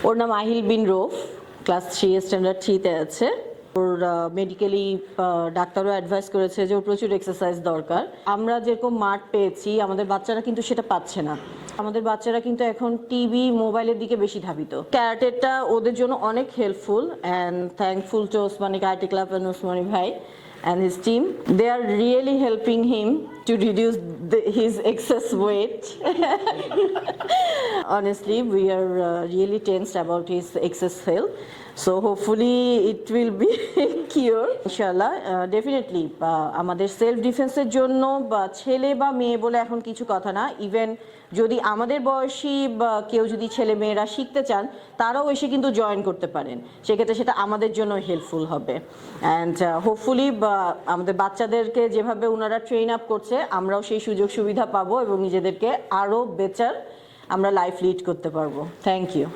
ওর নাম আহিল বিন Rauf, class 3 standard 3-তে আছে। ওর medically ডাক্তারও অ্যাডভাইস করেছে যে ওর প্রচুর এক্সারসাইজ দরকার। আমরা যেরকম মাঠ পেয়েছি আমাদের বাচ্চারা কিন্তু সেটা পাচ্ছে না। আমাদের বাচ্চারা কিন্তু এখন টিভি মোবাইলের দিকে বেশি ধাবিত। ক্যারাটেটা ওদের জন্য অনেক helpful and thankful to Osmani karate club and Osmani ভাই and his team. They are really helping him to reduce his excess weight. Honestly, we are really tensed about his excess health. So hopefully it will be cured. Inshallah, definitely. আমাদের self ডিফেন্সের জন্য বা ছেলে বা মেয়ে বলে এখন কিছু কথা না, ইভেন যদি আমাদের বয়সী বা কেউ যদি ছেলে মেয়েরা শিখতে চান তারাও এসে কিন্তু জয়েন করতে পারেন, সেক্ষেত্রে সেটা আমাদের জন্য হেল্পফুল হবে। অ্যান্ড হোপফুলি আমাদের বাচ্চাদেরকে যেভাবে ওনারা ট্রেন আপ করছে আমরাও সেই সুযোগ সুবিধা পাবো এবং নিজেদেরকে আরও বেটার আমরা লাইফ লিড করতে পারবো। Thank you.